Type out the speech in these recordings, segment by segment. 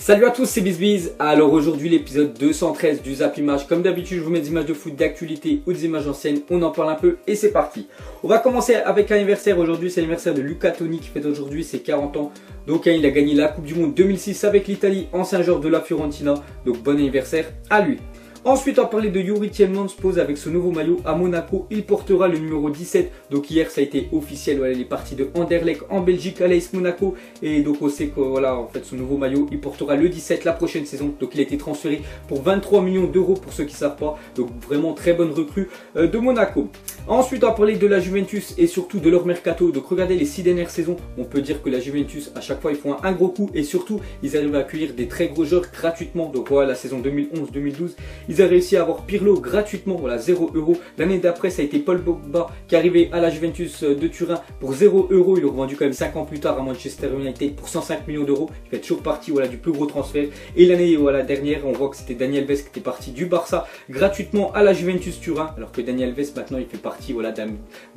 Salut à tous, c'est BizBiz. Alors aujourd'hui l'épisode 213 du Zap Image. Comme d'habitude je vous mets des images de foot d'actualité ou des images anciennes, on en parle un peu et c'est parti. On va commencer avec l'anniversaire. Aujourd'hui c'est l'anniversaire de Luca Toni qui fête aujourd'hui ses 40 ans. Donc il a gagné la Coupe du Monde 2006 avec l'Italie, ancien joueur de la Fiorentina. Donc bon anniversaire à lui. Ensuite, on va parler de Youri Tielemans pose avec ce nouveau maillot à Monaco. Il portera le numéro 17. Donc hier, ça a été officiel. Voilà, il est parti de Anderlecht en Belgique à l'AS Monaco. Et donc on sait que voilà, en fait, ce nouveau maillot, il portera le 17 la prochaine saison. Donc il a été transféré pour 23 millions d'euros pour ceux qui ne savent pas. Donc vraiment très bonne recrue de Monaco. Ensuite, on va parler de la Juventus et surtout de leur mercato. Donc regardez les 6 dernières saisons. On peut dire que la Juventus, à chaque fois, ils font un gros coup. Et surtout, ils arrivent à accueillir des très gros joueurs gratuitement. Donc voilà, la saison 2011-2012. Ils ont réussi à avoir Pirlo gratuitement, voilà 0 €. L'année d'après, ça a été Paul Pogba qui est arrivé à la Juventus de Turin pour 0 €. Il l'a revendu quand même 5 ans plus tard à Manchester United pour 105 millions d'euros. Il fait toujours partie voilà, du plus gros transfert. Et l'année voilà, dernière, on voit que c'était Dani Alves qui était parti du Barça gratuitement à la Juventus Turin. Alors que Dani Alves maintenant, il fait partie, voilà,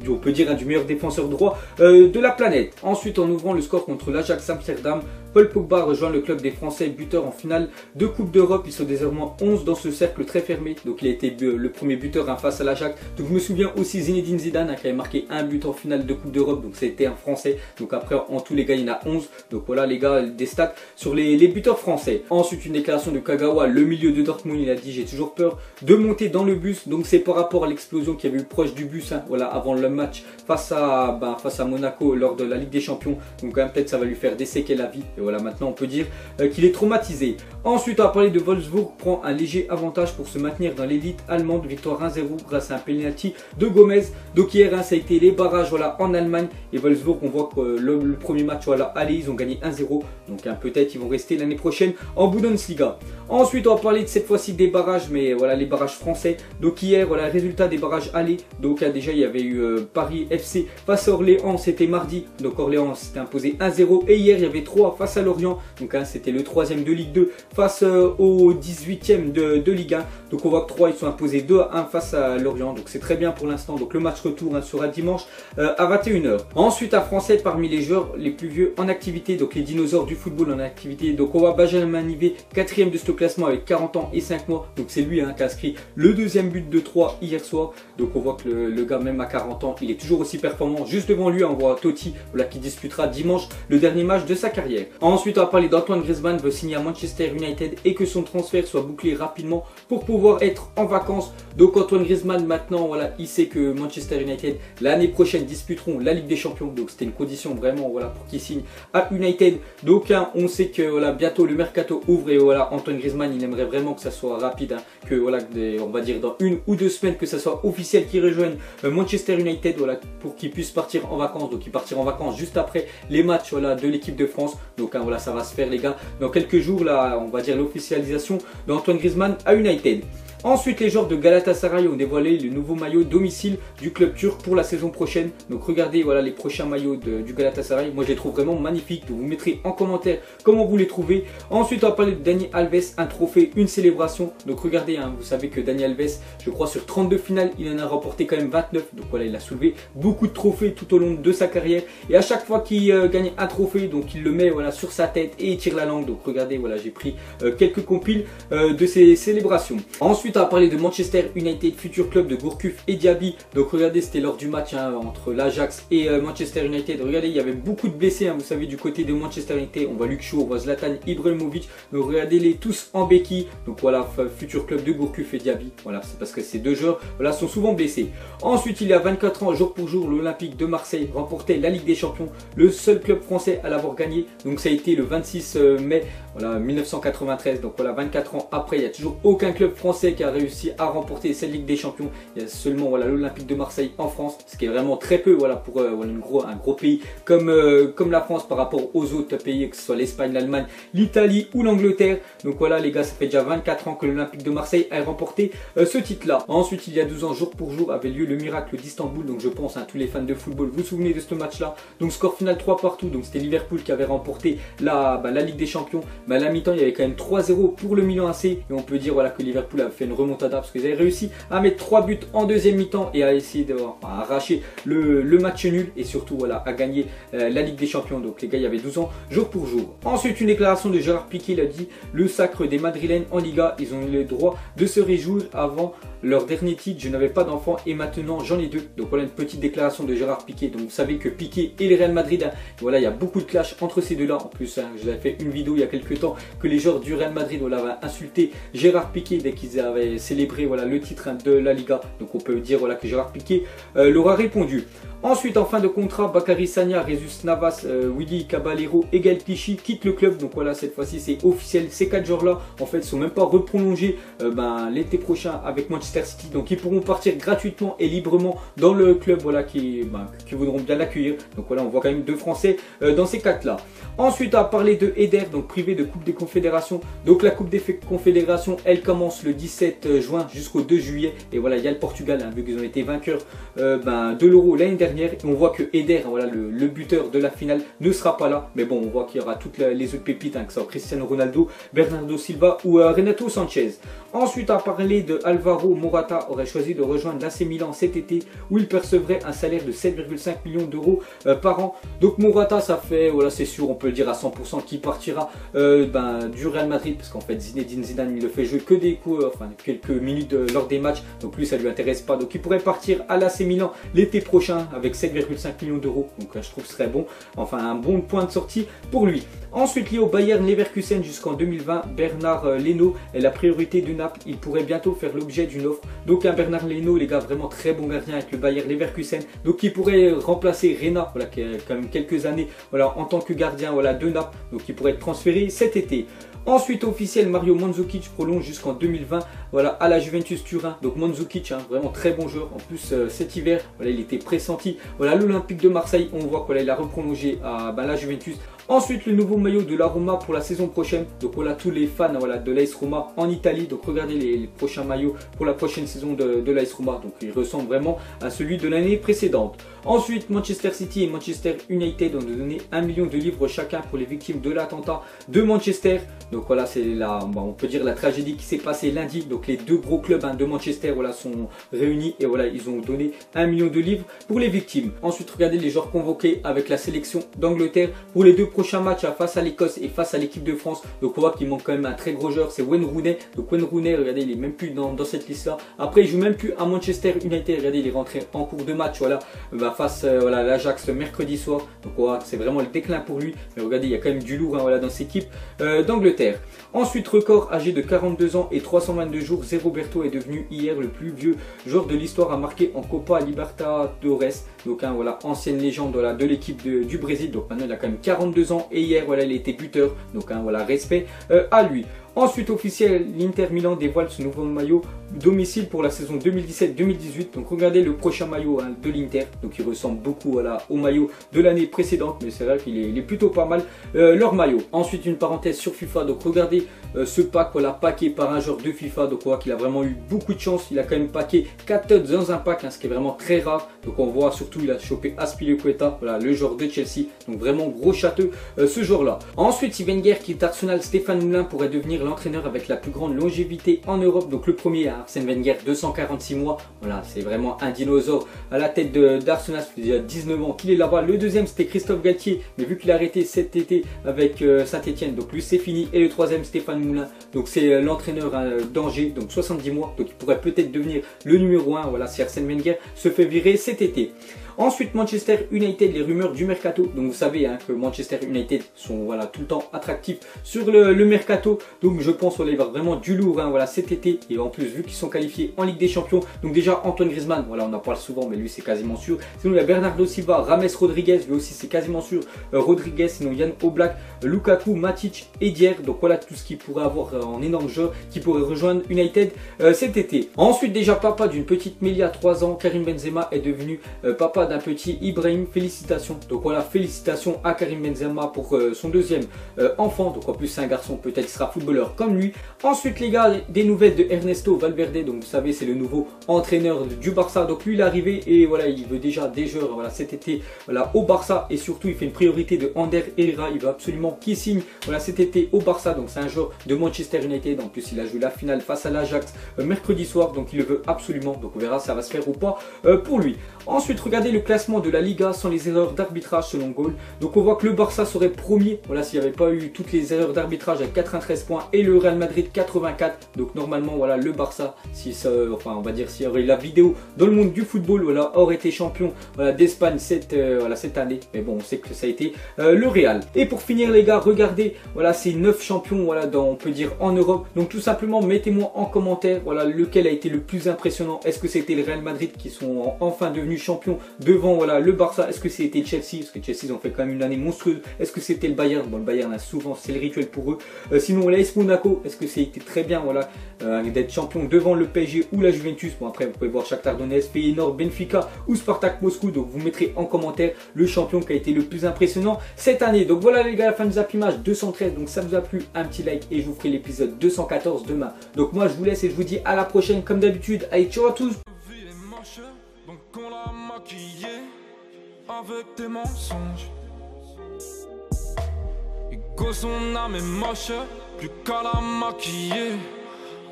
on peut dire, du meilleur défenseur droit de la planète. Ensuite, en ouvrant le score contre l'Ajax Amsterdam, Paul Pogba rejoint le club des Français buteur en finale de Coupe d'Europe. Ils sont désormais 11 dans ce cercle très fermé. Donc il a été le premier buteur face à l'Ajax. Donc je me souviens aussi Zinedine Zidane qui avait marqué un but en finale de Coupe d'Europe. Donc c'était un Français. Donc après en tous les gars il y en a 11. Donc voilà les gars, des stats sur les buteurs français. Ensuite une déclaration de Kagawa, le milieu de Dortmund. Il a dit: j'ai toujours peur de monter dans le bus. Donc c'est par rapport à l'explosion qu'il y avait eu proche du bus voilà, avant le match face à Monaco lors de la Ligue des Champions. Donc quand même peut-être ça va lui faire des séquelles à vie. Et voilà, maintenant on peut dire qu'il est traumatisé. Ensuite on va parler de Wolfsburg prend un léger avantage pour se maintenir dans l'élite allemande. Victoire 1-0 grâce à un penalty de Gomez. Donc hier ça a été les barrages voilà, en Allemagne. Et Wolfsburg, on voit que le premier match voilà, allez, ils ont gagné 1-0. Donc peut-être ils vont rester l'année prochaine en Bundesliga. Ensuite on va parler de cette fois-ci des barrages, mais voilà les barrages français. Donc hier voilà, résultat des barrages allés. Donc déjà il y avait eu Paris FC face à Orléans, c'était mardi. Donc Orléans s'était imposé 1-0. Et hier il y avait 3 face à Lorient. Donc c'était le 3e de Ligue 2 face au 18e de Ligue 1. Donc on voit que 3 ils sont imposés 2-1 face à Lorient. Donc c'est très bien pour l'instant. Donc le match retour sera dimanche à 21 h. Ensuite un Français parmi les joueurs les plus vieux en activité. Donc les dinosaures du football en activité. Donc on voit Benjamin Nivet, 4e de ce classement avec 40 ans et 5 mois. Donc c'est lui qui a inscrit le 2e but de 3 hier soir. Donc on voit que le gars même à 40 ans il est toujours aussi performant. Juste devant lui on voit Totti voilà, qui disputera dimanche le dernier match de sa carrière. Ensuite on va parler d'Antoine Griezmann veut signer à Manchester United et que son transfert soit bouclé rapidement pour pouvoir être en vacances. Donc Antoine Griezmann maintenant voilà, il sait que Manchester United l'année prochaine disputeront la Ligue des Champions. Donc c'était une condition vraiment voilà, pour qu'il signe à United. Donc on sait que voilà, bientôt le mercato ouvre et voilà, Antoine Griezmann il aimerait vraiment que ça soit rapide, que voilà, on va dire dans 1 ou 2 semaines que ça soit officiel qu'il rejoigne Manchester United voilà, pour qu'il puisse partir en vacances. Donc il partira en vacances juste après les matchs voilà, de l'équipe de France. Donc voilà, ça va se faire les gars dans quelques jours là, on va dire l'officialisation d'Antoine Griezmann à United. Ensuite, les joueurs de Galatasaray ont dévoilé le nouveau maillot domicile du club turc pour la saison prochaine. Donc regardez voilà, les prochains maillots du Galatasaray. Moi je les trouve vraiment magnifiques. Donc, vous mettrez en commentaire comment vous les trouvez. Ensuite on va parler de Dani Alves, un trophée, une célébration. Donc regardez, vous savez que Dani Alves, je crois sur 32 finales, il en a remporté quand même 29. Donc voilà, il a soulevé beaucoup de trophées tout au long de sa carrière. Et à chaque fois qu'il gagne un trophée, donc il le met voilà, sur sa tête et il tire la langue. Donc regardez, voilà, j'ai pris quelques compiles de ces célébrations. Ensuite on va parler de Manchester United, futur club de Gourcuff et Diaby. Donc regardez, c'était lors du match entre l'Ajax et Manchester United. Regardez, il y avait beaucoup de blessés, vous savez, du côté de Manchester United. On voit Luke Shaw, on voit Zlatan Ibrahimovic. Donc regardez-les tous en béquille. Donc voilà, futur club de Gourcuff et Diaby. Voilà, c'est parce que ces deux joueurs voilà, sont souvent blessés. Ensuite, il y a 24 ans, jour pour jour, l'Olympique de Marseille remportait la Ligue des Champions. Le seul club français à l'avoir gagné. Donc ça a été le 26 mai voilà, 1993. Donc voilà, 24 ans après, il n'y a toujours aucun club français qui a réussi à remporter cette Ligue des Champions. Il y a seulement voilà, l'Olympique de Marseille en France, ce qui est vraiment très peu voilà, pour voilà, un gros pays comme la France par rapport aux autres pays, que ce soit l'Espagne, l'Allemagne, l'Italie ou l'Angleterre. Donc voilà les gars, ça fait déjà 24 ans que l'Olympique de Marseille a remporté ce titre-là. Ensuite, il y a 12 ans, jour pour jour, avait lieu le miracle d'Istanbul. Donc je pense à tous les fans de football, vous vous souvenez de ce match-là. Donc score final 3 partout, donc c'était Liverpool qui avait remporté la Ligue des Champions. À la mi-temps, il y avait quand même 3-0 pour le Milan AC. Et on peut dire voilà, que Liverpool a fait une remontada parce qu'ils avaient réussi à mettre 3 buts en deuxième mi-temps et à essayer d'arracher le match nul et surtout voilà, à gagner la Ligue des Champions. Donc les gars, il y avait 12 ans jour pour jour. Ensuite, une déclaration de Gérard Piqué, il a dit: le sacre des Madrilènes en Liga, ils ont eu le droit de se réjouir avant leur dernier titre. Je n'avais pas d'enfant et maintenant j'en ai 2. Donc voilà une petite déclaration de Gérard Piqué. Donc vous savez que Piqué et le Real Madrid, hein, voilà, il y a beaucoup de clash entre ces deux-là. En plus, hein, je vous avais fait une vidéo il y a quelques temps que les joueurs du Real Madrid voilà, avaient insulté Gérard Piqué dès qu'ils avaient célébré voilà, le titre hein, de la Liga. Donc on peut dire voilà, que Gérard Piqué leur a répondu. Ensuite, en fin de contrat, Bakary Sagna, Jesus Navas, Willy Caballero et Gaël Clichy quittent le club. Donc voilà, cette fois-ci c'est officiel. Ces 4 joueurs-là, en fait, ne sont même pas reprolongés l'été prochain avec Manchester City. Donc ils pourront partir gratuitement et librement dans le club voilà, qui voudront bien l'accueillir. Donc voilà, on voit quand même 2 Français dans ces 4-là. Ensuite, à parler de Eder, donc privé de Coupe des Confédérations. Donc la Coupe des Confédérations, elle commence le 17 juin jusqu'au 2 juillet. Et voilà, il y a le Portugal, hein, vu qu'ils ont été vainqueurs de l'Euro l'année dernière. Et on voit que Eder, voilà, le buteur de la finale, ne sera pas là. Mais bon, on voit qu'il y aura toutes les autres pépites, hein, que ce soit Cristiano Ronaldo, Bernardo Silva ou Renato Sanchez. Ensuite, à parler de Alvaro Morata, aurait choisi de rejoindre l'AC Milan cet été, où il percevrait un salaire de 7,5 millions d'euros par an. Donc Morata, ça fait, voilà, c'est sûr, on peut le dire à 100% qu'il partira du Real Madrid, parce qu'en fait Zinedine Zidane, il le fait jouer que des coups, quelques minutes lors des matchs. Donc lui, ça lui intéresse pas. Donc il pourrait partir à l'AC Milan l'été prochain avec 7,5 millions d'euros. Donc je trouve que ce serait bon, enfin un bon point de sortie pour lui. Ensuite, lié au Bayern Leverkusen jusqu'en 2020, Bernard Leno est la priorité de Naples. Il pourrait bientôt faire l'objet d'une offre. Donc un Bernard Leno, les gars, vraiment très bon gardien avec le Bayern Leverkusen. Donc il pourrait remplacer Reina, voilà, qui a quand même quelques années voilà, en tant que gardien voilà, de Naples. Donc il pourrait être transféré cet été. Ensuite, officiel, Mario Mandzukic prolonge jusqu'en 2020 voilà, à la Juventus Turin. Donc Mandzukic, hein, vraiment très bon joueur. En plus, cet hiver, voilà, il était pressenti voilà, à l'Olympique de Marseille. On voit qu'il a reprolongé à la Juventus. Ensuite, le nouveau maillot de la Roma pour la saison prochaine. Donc voilà, tous les fans voilà, de l'AS Roma en Italie. Donc regardez les prochains maillots pour la prochaine saison de l'AS Roma. Donc il ressemble vraiment à celui de l'année précédente. Ensuite, Manchester City et Manchester United ont donné 1 million de livres chacun pour les victimes de l'attentat de Manchester. Donc voilà, c'est on peut dire la tragédie qui s'est passée lundi. Donc les 2 gros clubs de Manchester voilà, sont réunis et voilà, ils ont donné 1 million de livres pour les victimes. Ensuite, regardez les joueurs convoqués avec la sélection d'Angleterre pour les 2 prochains matchs face à l'Écosse et face à l'équipe de France. Donc on voit qu'il manque quand même un très gros joueur, c'est Wayne Rooney. Donc Wayne Rooney, regardez, il est même plus dans cette liste-là. Après, il joue même plus à Manchester United. Regardez, il est rentré en cours de match voilà, face voilà, à l'Ajax mercredi soir. Donc voilà, c'est vraiment le déclin pour lui. Mais regardez, il y a quand même du lourd voilà, dans cette équipe d'Angleterre. Ensuite, record, âgé de 42 ans et 322 jours, Zé Roberto est devenu hier le plus vieux joueur de l'histoire à marquer en Copa Libertadores. Donc voilà, ancienne légende voilà, de l'équipe du Brésil. Donc maintenant, il a quand même 42 ans et hier voilà, il était buteur. Donc voilà, respect à lui. Ensuite, officiel, l'Inter Milan dévoile ce nouveau maillot domicile pour la saison 2017-2018. Donc regardez le prochain maillot de l'Inter. Donc il ressemble beaucoup voilà, au maillot de l'année précédente. Mais c'est vrai qu'il est plutôt pas mal leur maillot. Ensuite, une parenthèse sur FIFA. Donc regardez ce pack voilà, packé par un joueur de FIFA. Donc on voit qu'il a vraiment eu beaucoup de chance. Il a quand même packé 4 tuts dans un pack, ce qui est vraiment très rare. Donc on voit surtout il a chopé Azpilicueta, voilà, le joueur de Chelsea. Donc vraiment gros château ce joueur-là. Ensuite, si Wenger quitte Arsenal, Stéphane Moulin pourrait devenir l'entraîneur avec la plus grande longévité en Europe. Donc le premier, Arsène Wenger, 246 mois. Voilà, c'est vraiment un dinosaure à la tête d'Arsenal. Ça fait déjà 19 ans qu'il est là-bas. Le deuxième, c'était Christophe Galtier. Mais vu qu'il a arrêté cet été avec Saint-Etienne, donc lui c'est fini. Et le troisième, Stéphane Moulin. Donc c'est l'entraîneur d'Angers, donc 70 mois. Donc il pourrait peut-être devenir le numéro 1. Voilà, si Arsène Wenger se fait virer cet été. Ensuite, Manchester United, les rumeurs du mercato. Donc vous savez que Manchester United sont voilà, tout le temps attractifs sur le mercato. Donc je pense qu'on va y avoir vraiment du lourd voilà, cet été. Et en plus, vu qu'ils sont qualifiés en Ligue des Champions. Donc déjà, Antoine Griezmann, voilà, on en parle souvent, mais lui c'est quasiment sûr. Sinon, il y a Bernardo Silva, James Rodriguez, lui aussi c'est quasiment sûr. Rodriguez, sinon Yann Oblak, Lukaku, Matic et Dier. Donc voilà tout ce qu'il pourrait avoir en énorme joueur qui pourrait rejoindre United cet été. Ensuite, déjà papa d'une petite Mélia, 3 ans, Karim Benzema est devenu papa d'un petit Ibrahim, félicitations. Donc voilà, félicitations à Karim Benzema pour son deuxième enfant. Donc en plus c'est un garçon, peut-être qu'il sera footballeur comme lui. Ensuite les gars, des nouvelles de Ernesto Valverde. Donc vous savez, c'est le nouveau entraîneur du Barça. Donc lui il est arrivé et voilà, il veut déjà des joueurs voilà, cet été voilà, au Barça. Et surtout il fait une priorité de Ander Herrera. Il veut absolument qu'il signe voilà, cet été au Barça. Donc c'est un joueur de Manchester United. En plus il a joué la finale face à l'Ajax mercredi soir. Donc il le veut absolument. Donc on verra si ça va se faire ou pas pour lui. Ensuite regardez le classement de la Liga sans les erreurs d'arbitrage selon Goal. Donc on voit que le Barça serait premier. Voilà, s'il n'y avait pas eu toutes les erreurs d'arbitrage avec 93 points et le Real Madrid 84. Donc normalement voilà, le Barça, si ça, enfin on va dire s'il y aurait eu la vidéo dans le monde du football, voilà, aurait été champion voilà, d'Espagne cette année. Mais bon, on sait que ça a été le Real. Et pour finir les gars, regardez, voilà, c'est 9 champions voilà, on peut dire en Europe. Donc tout simplement mettez-moi en commentaire voilà, lequel a été le plus impressionnant. Est-ce que c'était le Real Madrid qui sont enfin devenus champions devant voilà, le Barça? Est-ce que c'était Chelsea? Parce que Chelsea ont fait quand même une année monstrueuse. Est-ce que c'était le Bayern? Bon, le Bayern a souvent, c'est le rituel pour eux. Sinon l'AS Monaco, est-ce que c'était très bien voilà, d'être champion devant le PSG ou la Juventus? Bon après vous pouvez voir Shakhtar Donetsk, Feyenoord, Benfica ou Spartak Moscou. Donc vous mettrez en commentaire le champion qui a été le plus impressionnant cette année. Donc voilà les gars, la fin du Zap Image 213. Donc ça vous a plu, un petit like et je vous ferai l'épisode 214 demain. Donc moi je vous laisse et je vous dis à la prochaine comme d'habitude. Allez, ciao à tous. Donc on l'a maquillé avec des mensonges. Et que son âme est moche, plus qu'à la maquiller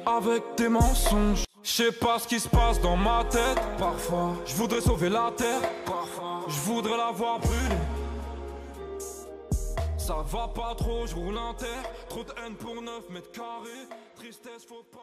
avec des mensonges. Je sais pas ce qui se passe dans ma tête. Parfois, je voudrais sauver la terre. Parfois, je voudrais la voir brûler. Ça va pas trop, je roule en terre. Trop de haine pour 9 mètres carrés. Tristesse, faut pas.